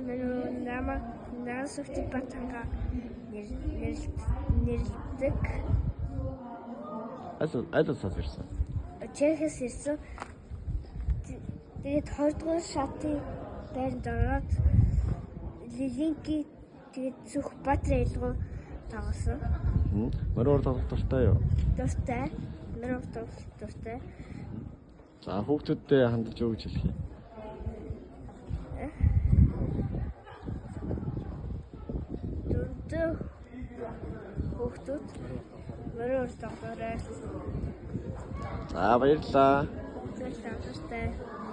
Намайг Насүхти Батанга нэрлэдэг. Аль ирсэн? Чехээс ирсэн. Тэгээд 2 дугаар шатны байранд ороод Лилинки тэгээд Сүх Батрын илгүү тоглосон. Мөрөөр тоглох дуртай юу? Дуртай. Мөрөөр тоглох дуртай. За хүүхдүүдтэй хандаж юу гэж хэлэх юм? Дөрөв хүүхдүүд мөрөөр тоглоорой. За баярлалаа. Баярлалаа.